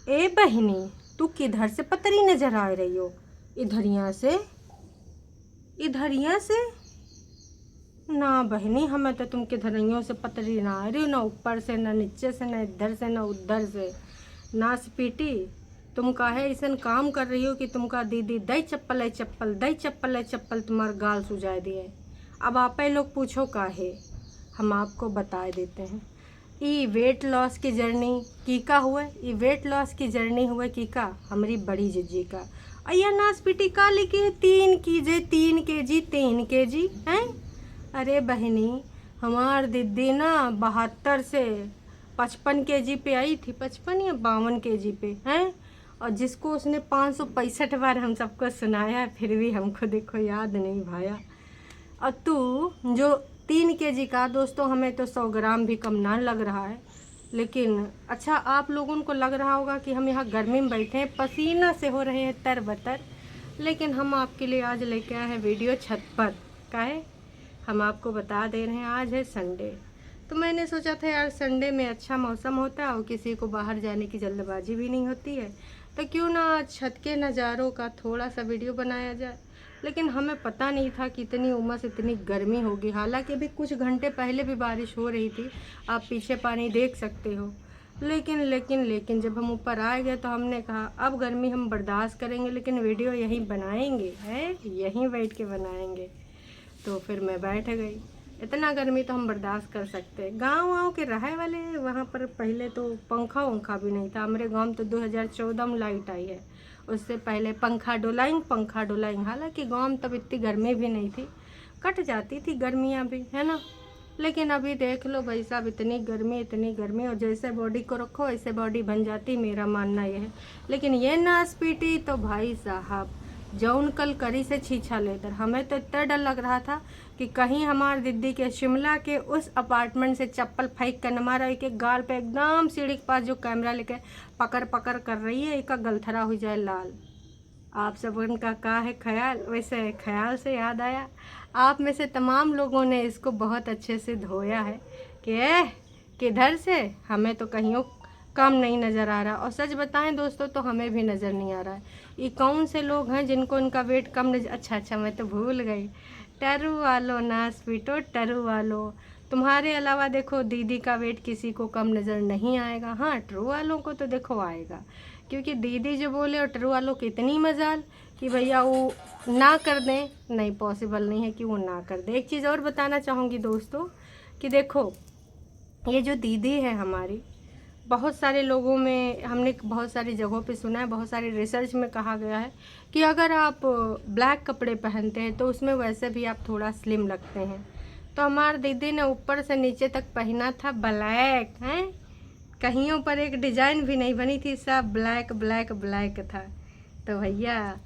ए बहनी, तू किधर से पतरी नजर आ रही हो? इधरिया से, इधरिया से? ना बहनी, हमें तो तुम किधरियों से पतरी ना आ रही हो, ना ऊपर से, ना नीचे से, ना इधर से, ना उधर से। ना स्पीटी, तुम काहे ऐसा काम कर रही हो कि तुमका दीदी दई चप्पल है चप्पल, दई चप्पल है चप्पल तुम्हार गाल सुझाए दिए। अब आप लोग पूछो काहे, हम आपको बता देते हैं। ई वेट लॉस की जर्नी कीका हुए, ई वेट लॉस की जर्नी हुए कीका हमारी बड़ी जिज्जी का। अय्या नास पीटी का लिखी है 3 कीजे 3 केजी 3 केजी हैं। अरे बहनी, हमार दीदी ना 72 से 55 केजी पे आई थी, 55 या 52 केजी पे हैं। और जिसको उसने 565 बार हम सबको सुनाया, फिर भी हमको देखो याद नहीं भाया। और तू जो 3 केजी का, दोस्तों हमें तो 100 ग्राम भी कम ना लग रहा है, लेकिन अच्छा आप लोगों को लग रहा होगा कि हम यहाँ गर्मी में बैठे हैं, पसीना से हो रहे हैं तरबतर। लेकिन हम आपके लिए आज लेके आए हैं वीडियो छत पर का है। हम आपको बता दे रहे हैं आज है संडे, तो मैंने सोचा था यार संडे में अच्छा मौसम होता है और किसी को बाहर जाने की जल्दबाजी भी नहीं होती है, तो क्यों ना आज छत के नज़ारों का थोड़ा सा वीडियो बनाया जाए। लेकिन हमें पता नहीं था कि इतनी उमस इतनी गर्मी होगी। हालांकि अभी कुछ घंटे पहले भी बारिश हो रही थी, आप पीछे पानी देख सकते हो। लेकिन जब हम ऊपर आ गए तो हमने कहा अब गर्मी हम बर्दाश्त करेंगे, लेकिन वीडियो यहीं बनाएंगे, है यहीं बैठ के बनाएंगे। तो फिर मैं बैठ गई। इतना गर्मी तो हम बर्दाश्त कर सकते हैं, गाँव के रहे वाले हैं। वहाँ पर पहले तो पंखा वंखा भी नहीं था। हमारे गांव में तो 2014 में लाइट आई है, उससे पहले पंखा डोलाएंगे। हालांकि गांव में तब इतनी गर्मी भी नहीं थी, कट जाती थी गर्मियाँ भी, है ना। लेकिन अभी देख लो भाई साहब, इतनी गर्मी, और जैसे बॉडी को रखो ऐसे बॉडी बन जाती, मेरा मानना यह है। लेकिन ये नाश पीटी तो भाई साहब जौन कल करी से छीछा लेकर, हमें तो इतना डर लग रहा था कि कहीं हमारे दीदी के शिमला के उस अपार्टमेंट से चप्पल फेंक कर न मारा। एक गाल पे एकदम सीढ़ी के पास जो कैमरा लेके पकड़ पकड़ कर रही है, एक गलथरा हो जाए लाल। आप सब उनका का है ख्याल। वैसे ख्याल से याद आया, आप में से तमाम लोगों ने इसको बहुत अच्छे से धोया है कि किधर से, हमें तो कहीं कम नहीं नज़र आ रहा। और सच बताएं दोस्तों तो हमें भी नज़र नहीं आ रहा है। ये कौन से लोग हैं जिनको इनका वेट कम नजर, अच्छा मैं तो भूल गई। टरू वालों नास पीटो, टरू वालों, तुम्हारे अलावा देखो दीदी का वेट किसी को कम नज़र नहीं आएगा। हाँ, ट्रू वालों को तो देखो आएगा, क्योंकि दीदी जो बोले और ट्रू वालों की इतनी मजाल कि भैया वो ना कर दें, नहीं पॉसिबल नहीं है कि वो ना कर दे। एक चीज़ और बताना चाहूँगी दोस्तों कि देखो ये जो दीदी है हमारी, बहुत सारे लोगों में, हमने बहुत सारी जगहों पे सुना है, बहुत सारे रिसर्च में कहा गया है कि अगर आप ब्लैक कपड़े पहनते हैं तो उसमें वैसे भी आप थोड़ा स्लिम लगते हैं। तो हमारी दीदी ने ऊपर से नीचे तक पहना था ब्लैक, हैं, कहीं पर एक डिजाइन भी नहीं बनी थी, सब ब्लैक ब्लैक ब्लैक था। तो भैया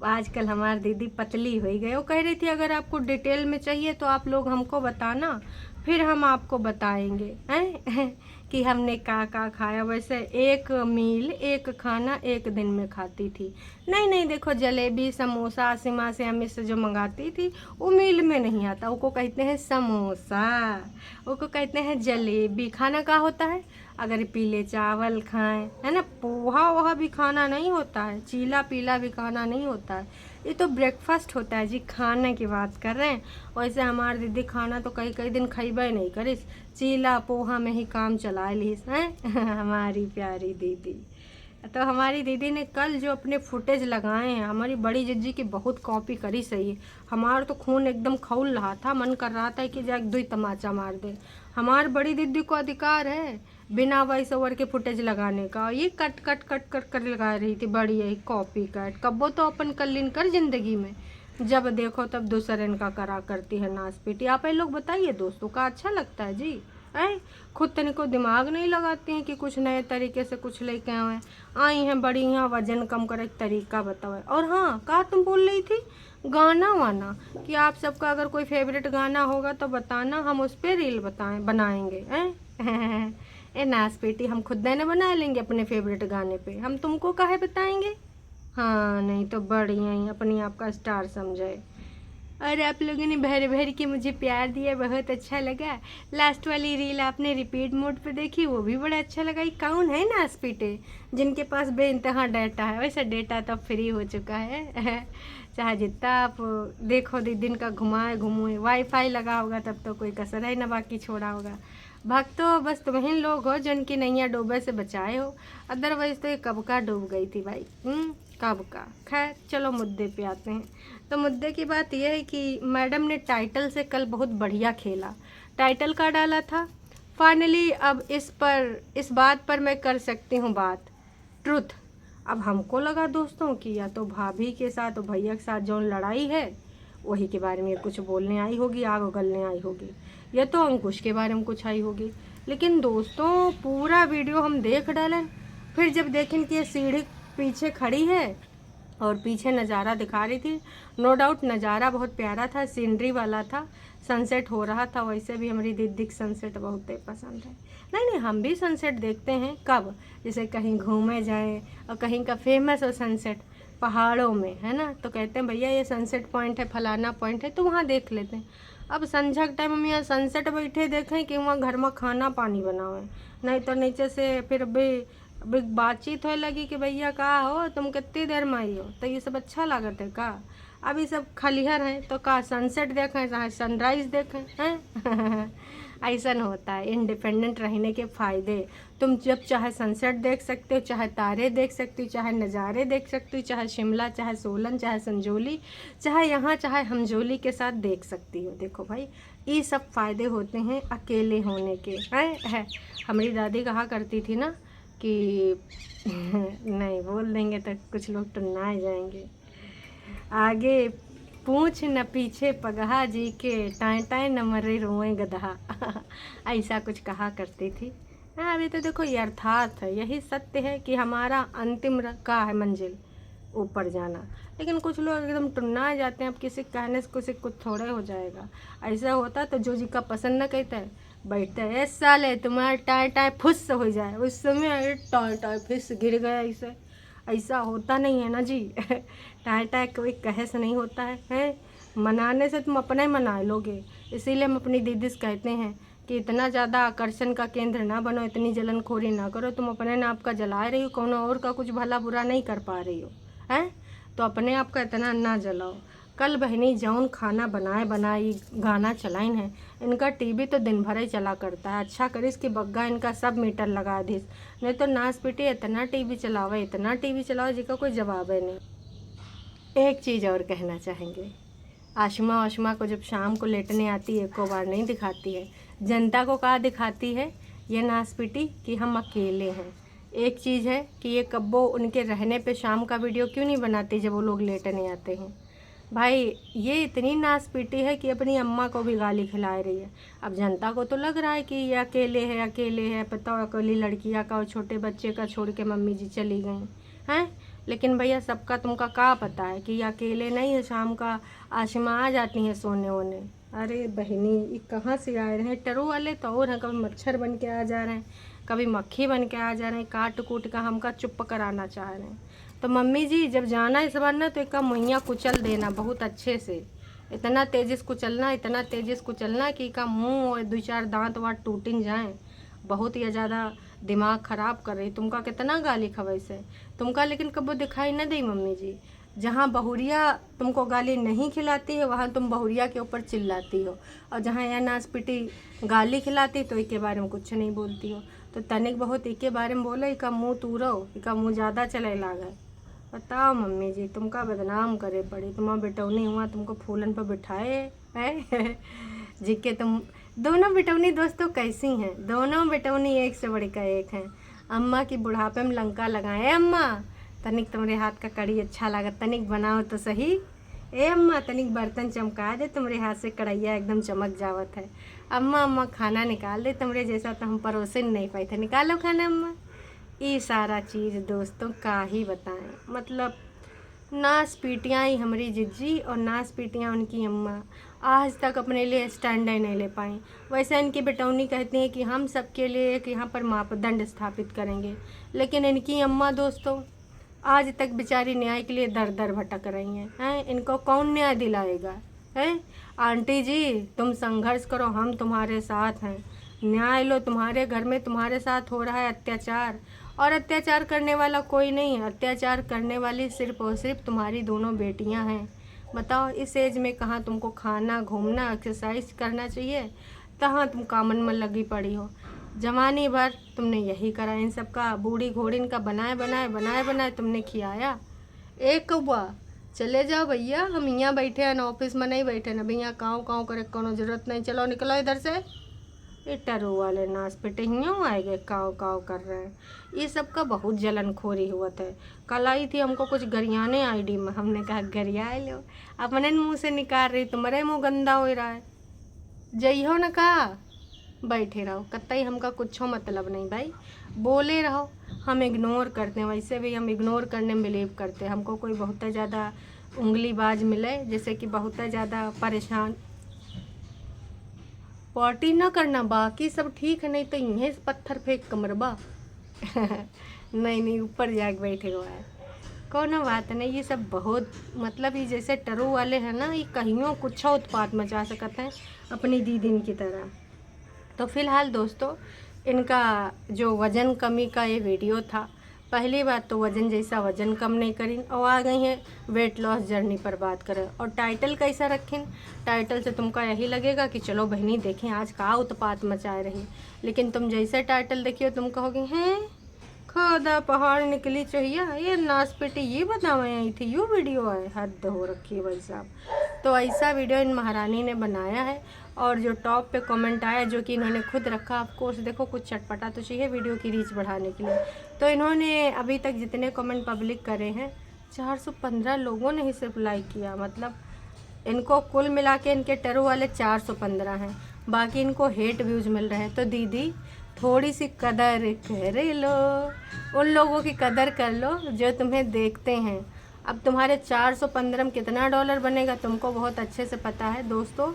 आजकल हमारी दीदी पतली हो गई। वो कह रही थी अगर आपको डिटेल में चाहिए तो आप लोग हमको बताना, फिर हम आपको बताएंगे हैं कि हमने का खाया। वैसे एक मील, एक खाना एक दिन में खाती थी। नहीं देखो, जलेबी समोसा सिमा से हमें से जो मंगाती थी वो मील में नहीं आता, वो को कहते हैं समोसा, वो को कहते हैं जलेबी। खाना का होता है, अगर पीले चावल खाएं, है ना, पोहा वहा भी खाना नहीं होता है, चीला पीला भी खाना नहीं होता है, ये तो ब्रेकफास्ट होता है जी। खाने की बात कर रहे हैं। वैसे हमारी दीदी खाना तो कई कई दिन खइबे नहीं करिस, चीला पोहा में ही काम चला लीस हैं हमारी प्यारी दीदी। तो हमारी दीदी ने कल जो अपने फुटेज लगाए हैं, हमारी बड़ी जिज्जी की बहुत कॉपी करी सही है। हमारा तो खून एकदम खौल रहा था, मन कर रहा था कि जा 2 तमाचा मार दे। हमारी बड़ी दीदी को अधिकार है बिना वॉइस ओवर के फुटेज लगाने का, ये कट कट कट कट कर लगा रही थी बड़ी यही कॉपी कट। कब्बो तो अपन कल्लिन कर जिंदगी में, जब देखो तब दूसरे का करा करती है नाच पीटी। आप लोग बताइए दोस्तों, का अच्छा लगता है जी? है खुद तनिको दिमाग नहीं लगाती हैं कि कुछ नए तरीके से कुछ लेके आए आई हैं बड़ी, यहाँ वजन कम करे तरीका बताओ। और हाँ, कहा तुम बोल रही थी गाना वाना, कि आप सबका अगर कोई फेवरेट गाना होगा तो बताना, हम उस पर रील बनाएंगे हैं ए नाच पेटी, हम खुद देने बना लेंगे अपने फेवरेट गाने पे, हम तुमको काहे बताएंगे। हाँ नहीं तो बढ़िया ही अपनी आपका स्टार समझे। और आप लोगों ने भर भर के मुझे प्यार दिया, बहुत अच्छा लगा। लास्ट वाली रील आपने रिपीट मोड पे देखी, वो भी बड़ा अच्छा लगा। ये कौन है नासपीटे जिनके पास बेइंतहा डाटा है? वैसे डाटा तो फ्री हो चुका है चाहे जितना आप देखो दिन का घुमाए घुमाए, वाईफाई लगा होगा तब तो कोई कसर है ना बाकी छोड़ा होगा। भक्तों बस तुम ही लोग हो जिनकी नैया डूबे से बचाए हो, अदरवाइज तो ये कब का डूब गई थी भाई, कब का। खैर चलो मुद्दे पे आते हैं। तो मुद्दे की बात यह है कि मैडम ने टाइटल से कल बहुत बढ़िया खेला। टाइटल का डाला था, फाइनली अब इस बात पर मैं कर सकती हूँ बात, ट्रुथ। अब हमको लगा दोस्तों कि या तो भाभी के साथ और भैया के साथ जो लड़ाई है वही के बारे में कुछ बोलने आई होगी, आग उगलने आई होगी, या तो अंकुश के बारे में कुछ आई होगी। लेकिन दोस्तों पूरा वीडियो हम देख डालें, फिर जब देखें कि ये सीढ़ी पीछे खड़ी है और पीछे नज़ारा दिखा रही थी, नो डाउट नज़ारा बहुत प्यारा था, सीनरी वाला था, सनसेट हो रहा था। वैसे भी हमारी दीदी को सनसेट बहुत पसंद है। नहीं हम भी सनसेट देखते हैं, कब जैसे कहीं घूमे जाएं और कहीं का फेमस हो सनसेट पहाड़ों में, है ना, तो कहते हैं भैया ये सनसेट पॉइंट है, फलाना पॉइंट है, तो वहाँ देख लेते हैं। अब संझा के टाइम हम यहाँ सनसेट बैठे देखें कि वहाँ घर में खाना पानी बनावे, नहीं तो नीचे से फिर भी बातचीत हो लगी कि भैया कहाँ हो तुम, कितनी देर में आई हो, तो ये सब अच्छा लागत है का? अब ये सब खलिहर हैं तो का सनसेट देखें चाहे सनराइज़ देखें हैं ऐसा होता है। इंडिपेंडेंट रहने के फ़ायदे, तुम जब चाहे सनसेट देख सकते हो, चाहे तारे देख सकते हो, चाहे नज़ारे देख सकते हो, चाहे शिमला, चाहे सोलन, चाहे संजोली, चाहे यहाँ चाहे हमजोली के साथ देख सकती हो। देखो भाई ये सब फ़ायदे होते हैं अकेले होने के, है। हमारी दादी कहा करती थी ना कि नहीं बोल देंगे तो कुछ लोग टुन्नाए जाएंगे, आगे पूछ न पीछे पगहा जी के, टाएं टाएं न मरे रोए गधा ऐसा कुछ कहा करती थी। हाँ अभी तो देखो ये अर्थात है, यही सत्य है कि हमारा अंतिम का है मंजिल ऊपर जाना। लेकिन कुछ लोग एकदम टुन्ना जाते हैं, अब किसी कहने से कुछ थोड़े हो जाएगा। ऐसा होता तो जो जी का पसंद न कहता है बैठते है, ऐसा साले तुम्हारा टाय टाय फुस हो जाए, उस समय टाय टाय फुस गिर गया। ऐसा होता नहीं है ना जी टाय टाय कोई कहे से नहीं होता है, मनाने से तुम अपना ही मना लोगे। इसीलिए हम अपनी दीदी से कहते हैं कि इतना ज़्यादा आकर्षण का केंद्र ना बनो, इतनी जलनखोरी ना करो। तुम अपने नाप का जला रही हो, कौन और का कुछ भला बुरा नहीं कर पा रही हो, हैं, तो अपने आप का इतना ना जलाओ। कल बहनी जौन खाना बनाई गाना चलाइन है, इनका टीवी तो दिन भर ही चला करता है। अच्छा करिस कि बग्गा इनका सब मीटर लगा दिस, नहीं तो नाच पीटे इतना टीवी चलावे जिसका कोई जवाब है नहीं। एक चीज़ और कहना चाहेंगे, आशमा को जब शाम को लेटने आती है को बार नहीं दिखाती है, जनता को कहाँ दिखाती है ये नासपीटी कि हम अकेले हैं। एक चीज़ है कि ये कब्बो उनके रहने पे शाम का वीडियो क्यों नहीं बनाती जब वो लोग लेटने आते हैं। भाई ये इतनी नासपीटी है कि अपनी अम्मा को भी गाली खिला रही है। अब जनता को तो लग रहा है कि ये अकेले है, पता हो अकेली लड़कियाँ का और छोटे बच्चे का छोड़ के मम्मी जी चली गई हैं। लेकिन भैया सबका तुमका क्या पता है कि ये अकेले नहीं है, शाम का आशिमा आ जाती हैं सोने वोने। अरे बहनी ये कहाँ से आ रहे हैं टरू वाले तो और हैं, कभी मच्छर बन के आ जा रहे हैं, कभी मक्खी बन के आ जा रहे हैं, काट कूट का हमका चुप कराना चाह रहे हैं। तो मम्मी जी जब जाना इस बार ना तो एक मुहैया कुचल देना बहुत अच्छे से, इतना तेज़ी से कुचलना कि का मुँह और 2-4 दांत वाट टूटिन जाएँ। बहुत ही ज़्यादा दिमाग ख़राब कर रही, तुमका कितना गाली खवाई से तुमका, लेकिन कब दिखाई न दी मम्मी जी। जहाँ बहुरिया तुमको गाली नहीं खिलाती है वहाँ तुम बहुरिया के ऊपर चिल्लाती हो, और जहाँ यह नासपीटी गाली खिलाती तो इसके बारे में कुछ नहीं बोलती हो। तो तनिक बहुत इसके बारे में बोलो, इसका मुँह तूरो, इसका मुँह ज़्यादा चले लागा। बताओ मम्मी जी तुमका बदनाम करे पड़ी, तुम्हारा बेटौनी हुआ तुमको फूलन पर बिठाए है जी के तुम दोनों बेटौनी दोस्तों कैसी हैं, दोनों बेटौनी एक से बढ़कर एक हैं। अम्मा की बुढ़ापे में लंका लगाए, अम्मा तनिक तुम्हारे हाथ का कड़ी अच्छा लगा, तनिक बनाओ तो सही, ए अम्मा तनिक बर्तन चमका दे, तुम्हारे हाथ से कढ़ैया एकदम चमक जावत है। अम्मा खाना निकाल दे, तुम्हारे जैसा तो हम परोसे नहीं पाए थे, निकालो खाना अम्मा। ये सारा चीज़ दोस्तों का ही बताएं, मतलब नासपीटियाँ ही हमारी जिज्जी और नासपीटियाँ उनकी अम्मा आज तक अपने लिए स्टैंड नहीं ले पाई। वैसे इनकी बेटौनी कहती हैं कि हम सबके लिए एक यहाँ पर मापदंड स्थापित करेंगे, लेकिन इनकी अम्मा दोस्तों आज तक बेचारी न्याय के लिए दर दर भटक रही हैं। इनको कौन न्याय दिलाएगा, है। आंटी जी तुम संघर्ष करो, हम तुम्हारे साथ हैं, न्याय लो। तुम्हारे घर में तुम्हारे साथ हो रहा है अत्याचार, और अत्याचार करने वाला कोई नहीं है, अत्याचार करने वाली सिर्फ और सिर्फ तुम्हारी दोनों बेटियां हैं। बताओ इस एज में कहाँ तुमको खाना, घूमना, एक्सरसाइज करना चाहिए, कहाँ तुम कामन में लगी पड़ी हो। जवानी भर तुमने यही करा, इन सब का बूढ़ी घोड़िन का बनाए बनाए तुमने खियाया। एक कौआ चले जाओ भैया, हम यहाँ बैठे हैं ना, ऑफिस में नहीं बैठे ना भैया, काँव करे कोनो जरूरत नहीं, चलो निकलो इधर से। ये टरू वाले नाच पे यूँ आएंगे काव कर रहे हैं। ये सब का बहुत जलनखोरी हुआ था। कल आई थी हमको कुछ गरियाने आईडी में, हमने कहा गरियाए लो, अपने मुंह से निकाल रही, तुम्हारे मुंह गंदा हो रहा है। जइहो न कहा बैठे रहो, कतई हमका कुछ मतलब नहीं भाई, बोले रहो। हम इग्नोर करते हैं, वैसे भी हम इग्नोर करने में बिलीव करते हैं। हमको कोई बहुत ज़्यादा उंगलीबाज मिले, जैसे कि बहुत ज़्यादा परेशान, पार्टी ना करना, बाकी सब ठीक है, नहीं तो इन्हें पत्थर फेंक कमरबा। नहीं ऊपर जाके बैठे हुआ है, कोनो बात नहीं। ये सब बहुत मतलब ये जैसे टरू वाले हैं ना, ये कहीं कुछ उत्पात मचा सकते हैं अपनी दीदी की तरह। तो फिलहाल दोस्तों इनका जो वज़न कमी का ये वीडियो था, पहली बात तो वज़न जैसा वज़न कम नहीं करीन, और आ गई हैं वेट लॉस जर्नी पर बात करें। और टाइटल कैसा रखें, टाइटल से तुमका यही लगेगा कि चलो बहनी देखें आज का उत्पात मचाए रही, लेकिन तुम जैसे टाइटल देखियो तुम कहोगे हैं खोदा पहाड़ निकली चाहिए, ये नासपेटी ये बतावे आई थी, यू वीडियो है, हद हो रखी है भाई साहब। तो ऐसा वीडियो इन महारानी ने बनाया है। और जो टॉप पे कमेंट आया जो कि इन्होंने खुद रखा, ऑफ कोर्स देखो कुछ चटपटा तो चाहिए वीडियो की रीच बढ़ाने के लिए। तो इन्होंने अभी तक जितने कमेंट पब्लिक करे हैं 415 लोगों ने ही सिर्फ लाइक किया, मतलब इनको कुल मिला के इनके टरू वाले 415 हैं, बाकी इनको हेट व्यूज़ मिल रहे हैं। तो दीदी थोड़ी सी कदर कर लो, उन लोगों की कदर कर लो जो तुम्हें देखते हैं। अब तुम्हारे 415 में कितना डॉलर बनेगा तुमको बहुत अच्छे से पता है दोस्तों।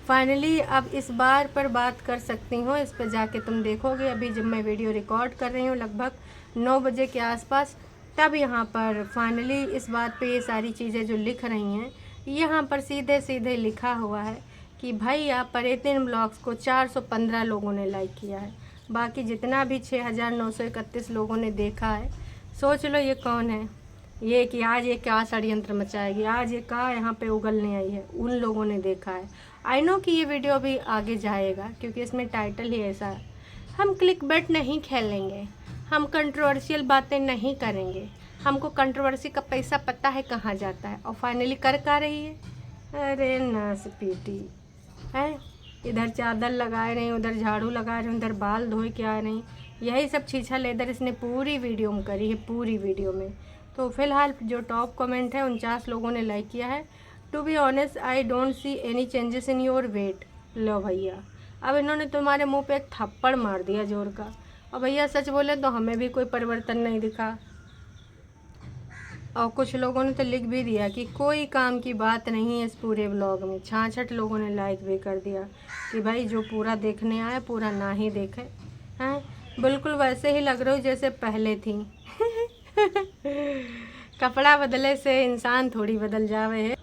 फाइनली अब इस बार पर बात कर सकती हूँ, इस पर जाके तुम देखोगे। अभी जब मैं वीडियो रिकॉर्ड कर रही हूँ लगभग 9 बजे के आसपास, तब यहाँ पर फाइनली इस बात पे ये सारी चीज़ें जो लिख रही हैं, यहाँ पर सीधे सीधे लिखा हुआ है कि भाई आप परेतिन ब्लॉग्स को 415 लोगों ने लाइक किया है, बाकी जितना भी 6931 लोगों ने देखा है। सोच लो ये कौन है, ये कि आज ये क्या षड्यंत्र मचाएगी, आज ये क्या यहाँ पे उगलने आई है, उन लोगों ने देखा है। आई नो कि ये वीडियो भी आगे जाएगा क्योंकि इसमें टाइटल ही ऐसा है। हम क्लिक बेट नहीं खेलेंगे, हम कंट्रोवर्शियल बातें नहीं करेंगे, हमको कंट्रोवर्सी का पैसा पता है कहाँ जाता है। और फाइनली कर रही है, अरे नासपीटी है, इधर चादर लगाए रही, उधर झाड़ू लगा रही, उधर बाल धोए के आ रही, यही सब छीछा लेदर इसने पूरी वीडियो में करी है, पूरी वीडियो में। तो फिलहाल जो टॉप कमेंट है 49 लोगों ने लाइक किया है। To be honest I don't see any changes in your weight. लो भैया, अब इन्होंने तुम्हारे मुंह पे एक थप्पड़ मार दिया जोर का। और भैया सच बोले तो हमें भी कोई परिवर्तन नहीं दिखा। और कुछ लोगों ने तो लिख भी दिया कि कोई काम की बात नहीं है इस पूरे व्लॉग में। 66 लोगों ने लाइक भी कर दिया कि भाई जो पूरा देखने आया पूरा ना ही देखे। हैं बिल्कुल वैसे ही लग रही जैसे पहले थी। कपड़ा बदले से इंसान थोड़ी बदल जावे है।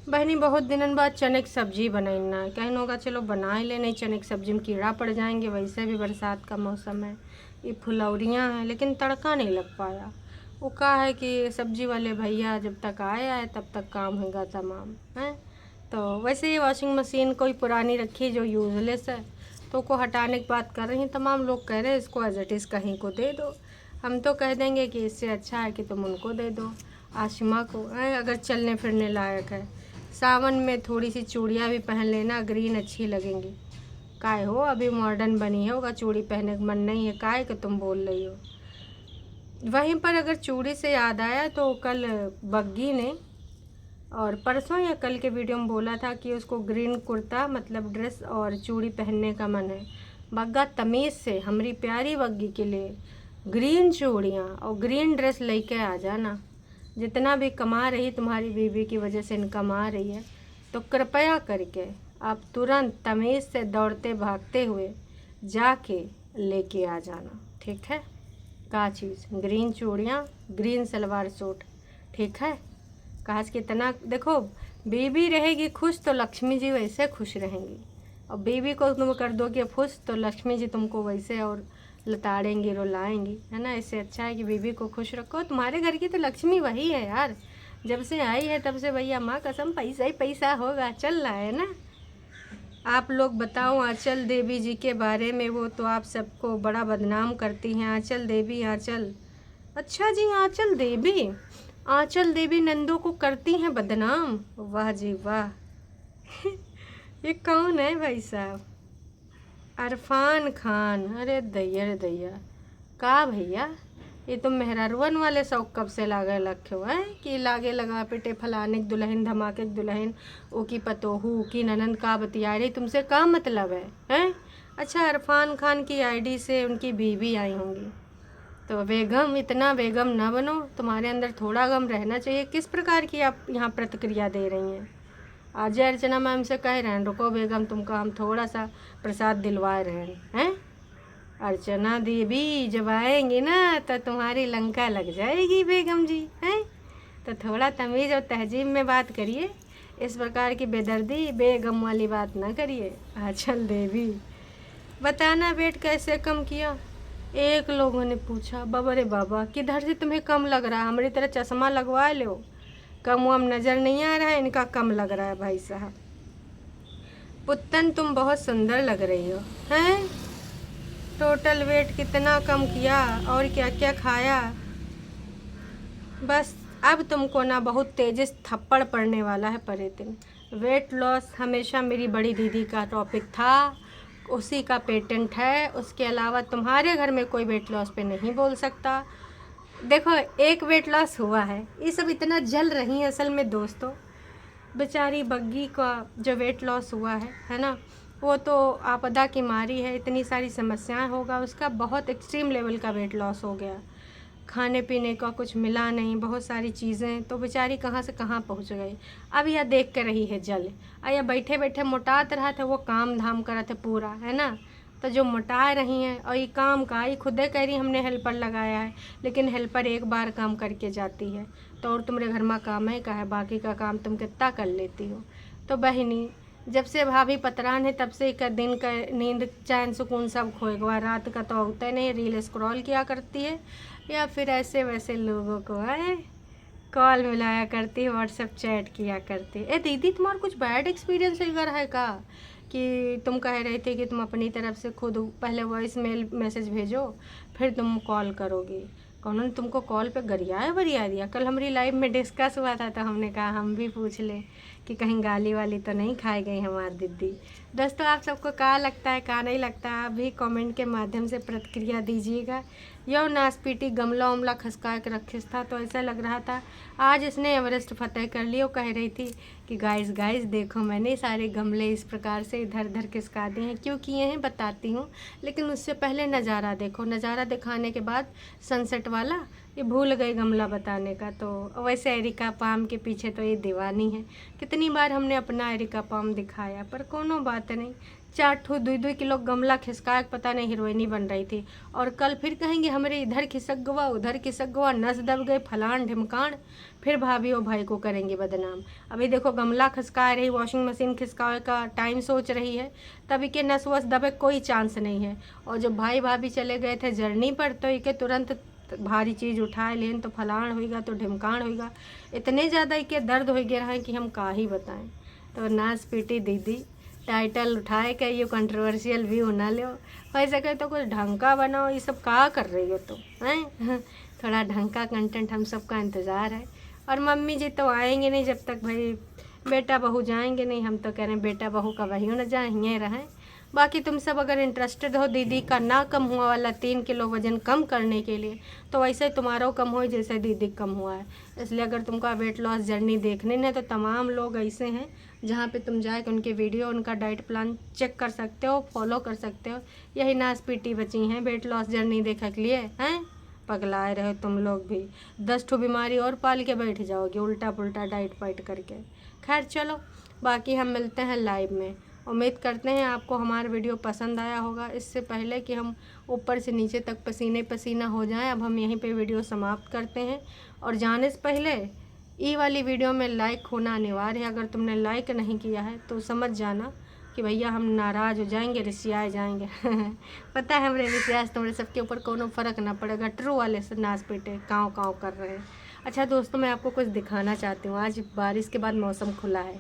बहनी बहुत दिनों बाद चने की सब्जी बनाना है, कहना होगा चलो बना ही ले, नहीं चने की सब्जी में कीड़ा पड़ जाएंगे, वैसे भी बरसात का मौसम है, ये फुलौरियाँ हैं, लेकिन तड़का नहीं लग पाया। वो कहा है कि सब्जी वाले भैया जब तक आए तब तक काम होगा तमाम है। तो वैसे ही वॉशिंग मशीन कोई पुरानी रखी जो यूजलेस है, तो को हटाने की बात कर रही हैं। तमाम लोग कह रहे हैं इसको एज इट इज़ कहीं को दे दो। हम तो कह देंगे कि इससे अच्छा है कि तुम उनको दे दो, आशिमा को, अगर चलने फिरने लायक है। सावन में थोड़ी सी चूड़ियाँ भी पहन लेना, ग्रीन अच्छी लगेंगी। काय हो अभी मॉडर्न बनी है, होगा चूड़ी पहनने का मन नहीं है, काय कि तुम बोल रही हो। वहीं पर अगर चूड़ी से याद आया तो कल बग्गी ने और परसों या कल के वीडियो में बोला था कि उसको ग्रीन कुर्ता मतलब ड्रेस और चूड़ी पहनने का मन है। बग्गा तमीज़ से हमारी प्यारी बग्गी के लिए ग्रीन चूड़ियाँ और ग्रीन ड्रेस लेके आ जाना। जितना भी कमा रही तुम्हारी बीवी की वजह से इनकम आ रही है, तो कृपया करके आप तुरंत तमीज़ से दौड़ते भागते हुए जाके लेके आ जाना, ठीक है। का चीज़ ग्रीन चूड़ियाँ, ग्रीन सलवार सूट, ठीक है। काश कितना देखो बीवी रहेगी खुश तो लक्ष्मी जी वैसे खुश रहेंगी, और बीवी को तुम कर दोगे खुश तो लक्ष्मी जी तुमको वैसे और लताड़ेंगी, रुलाएंगी, है ना। इससे अच्छा है कि बीवी को खुश रखो। तुम्हारे घर की तो लक्ष्मी वही है यार, जब से आई है तब से भैया माँ कसम पैसा ही पैसा होगा चल रहा है ना। आप लोग बताओ आंचल देवी जी के बारे में, वो तो आप सबको बड़ा बदनाम करती हैं। आंचल देवी, आंचल, अच्छा जी आंचल देवी, आंचल देवी नंदों को करती हैं बदनाम, वाह जी वाह। ये कौन है भाई साहब? अरफान खान, अरे दैया रे दैया, का भैया ये तो मेहरारुअन वाले शौक कब से लागे रखे हुए हैं कि लागे लगा पिटे फलाने की दुल्हन, धमाके की दुल्हन, ओ की पतोहू की ननंद का बतिया रही, तुमसे क्या मतलब है हैं? अच्छा अरफान खान की आईडी से उनकी बीवी आई होंगी, तो बेगम इतना बेगम ना बनो, तुम्हारे अंदर थोड़ा गम रहना चाहिए। किस प्रकार की आप यहाँ प्रतिक्रिया दे रही हैं? आज अर्चना मैम से कह रहे हैं रुको बेगम तुमको हम थोड़ा सा प्रसाद दिलवा रहे हैं। अर्चना देवी जब आएंगी ना तो तुम्हारी लंका लग जाएगी बेगम जी, हैं? तो थोड़ा तमीज़ और तहजीब में बात करिए, इस प्रकार की बेदर्दी बेगम वाली बात ना करिए। आंचल देवी, बताना वेट कैसे कम किया? एक लोगों ने पूछा बाबा रे बाबा किधर से तुम्हें कम लग रहा है, हमारी तरह चश्मा लगवा लो, कम वम नज़र नहीं आ रहा है, इनका कम लग रहा है भाई साहब। पुत्तन तुम बहुत सुंदर लग रही हो, हैं? टोटल वेट कितना कम किया और क्या क्या खाया? बस अब तुमको ना बहुत तेज़ी से थप्पड़ पड़ने वाला है परे दिन। वेट लॉस हमेशा मेरी बड़ी दीदी का टॉपिक था, उसी का पेटेंट है, उसके अलावा तुम्हारे घर में कोई वेट लॉस पे नहीं बोल सकता। देखो एक वेट लॉस हुआ है, ये सब इतना जल रही हैं असल में दोस्तों। बेचारी बग्गी का जो वेट लॉस हुआ है ना, वो तो आपदा की मारी है, इतनी सारी समस्याएं होगा, उसका बहुत एक्सट्रीम लेवल का वेट लॉस हो गया, खाने पीने का कुछ मिला नहीं, बहुत सारी चीज़ें, तो बेचारी कहाँ से कहाँ पहुँच गई। अब यह देख कर रही है जल, या बैठे बैठे मोटात रहा था, वो काम धाम करा था पूरा, है ना। तो जो मोटा रही हैं और ये काम का ये खुदे कह रही हमने हेल्पर लगाया है, लेकिन हेल्पर एक बार काम करके जाती है, तो और तुम्हारे घर में काम है का है, बाकी का काम तुम कितना कर लेती हो। तो बहनी जब से भाभी पतरान है तब से का दिन का नींद चैन सुकून सब खोए गवा, रात का तो होता नहीं, रील स्क्रॉल किया करती है या फिर ऐसे वैसे लोगों को है कॉल मिलाया करती है, व्हाट्सएप चैट किया करती है। दीदी तुम्हारा कुछ बैड एक्सपीरियंस वगैरह है का, कि तुम कह रहे थे कि तुम अपनी तरफ से खुद पहले वॉइस मेल मैसेज भेजो फिर तुम कॉल करोगी, कौन ने तुमको कॉल पे गरियाया बरिया दिया? कल हमारी लाइव में डिस्कस हुआ था तो हमने कहा हम भी पूछ लें कि कहीं गाली वाली तो नहीं खाई गई हमारी दीदी। दोस्तों आप सबको क्या लगता है क्या नहीं लगता, आप भी कमेंट के माध्यम से प्रतिक्रिया दीजिएगा। यो नासपीटी गमला उमला खसका के रखे था तो ऐसा लग रहा था आज इसने एवरेस्ट फतेह कर लिया। वो कह रही थी कि गाइस गाइस देखो मैंने सारे गमले इस प्रकार से इधर उधर खिसका दिए हैं, क्यों किए हैं बताती हूँ, लेकिन उससे पहले नज़ारा देखो। नज़ारा दिखाने के बाद सनसेट वाला ये भूल गई गमला बताने का। तो वैसे एरिका पाम के पीछे तो ये दीवानी है, कितनी बार हमने अपना एरिका पाम दिखाया, पर कोनो बात नहीं, 4-2 किलो गमला खिसका के पता नहीं हीरोइनी बन रही थी। और कल फिर कहेंगे हमारे इधर खिसक गवा उधर खिसक गवा, नस दब गए फलान ढिमकान, फिर भाभी और भाई को करेंगे बदनाम। अभी देखो गमला खिसका रही, वॉशिंग मशीन खिसकाए का टाइम सोच रही है, तभी के नस वस दबे कोई चांस नहीं है। और जब भाई भाभी चले गए थे जर्नी पर तो इके तुरंत भारी चीज़ उठाए लेन तो फलान होगा तो ढिमकान होगा, इतने ज़्यादा इके दर्द हो गया है कि हम का ही बताएं। तो नाच पीटी दीदी टाइटल उठाए के ये कंट्रोवर्शियल व्यू ना लो, वैसे कहे तो कुछ ढंग का बनाओ, ये सब क्या कर रही हो तुम हैं? थोड़ा ढंग का कंटेंट हम सबका इंतज़ार है। और मम्मी जी तो आएंगे नहीं जब तक भाई बेटा बहू जाएंगे नहीं, हम तो कह रहे हैं बेटा बहू का वही न जाए यहीं रहें। बाकी तुम सब अगर इंटरेस्टेड हो दीदी का ना कम हुआ वाला 3 किलो वज़न कम करने के लिए, तो वैसे तुम्हारा कम हो जैसे दीदी कम हुआ है। इसलिए अगर तुमको वेट लॉस जर्नी देखने ने तो तमाम लोग ऐसे हैं जहाँ पे तुम जाके उनके वीडियो उनका डाइट प्लान चेक कर सकते हो, फॉलो कर सकते हो। यही नाच पीटी बची हैं वेट लॉस जर्नी देखने के लिए, हैं पगलाए रहे तुम लोग भी, 10 ठो बीमारी और पाल के बैठ जाओगे उल्टा पुल्टा डाइट पाइट करके। खैर चलो बाकी हम मिलते हैं लाइव में। उम्मीद करते हैं आपको हमारा वीडियो पसंद आया होगा। इससे पहले कि हम ऊपर से नीचे तक पसीने पसीना हो जाएं, अब हम यहीं पे वीडियो समाप्त करते हैं। और जाने से पहले ये वाली वीडियो में लाइक होना अनिवार्य है। अगर तुमने लाइक नहीं किया है तो समझ जाना कि भैया हम नाराज़ हो जाएंगे, रिसियाए जाएंगे। पता है हमरे रिसिया से तुम्हारे सबके ऊपर कोनो फ़र्क ना पड़ेगा। ट्रू वाले से नाच पेटे काँव काँव कर रहे हैं। अच्छा दोस्तों, मैं आपको कुछ दिखाना चाहती हूँ। आज बारिश के बाद मौसम खुला है।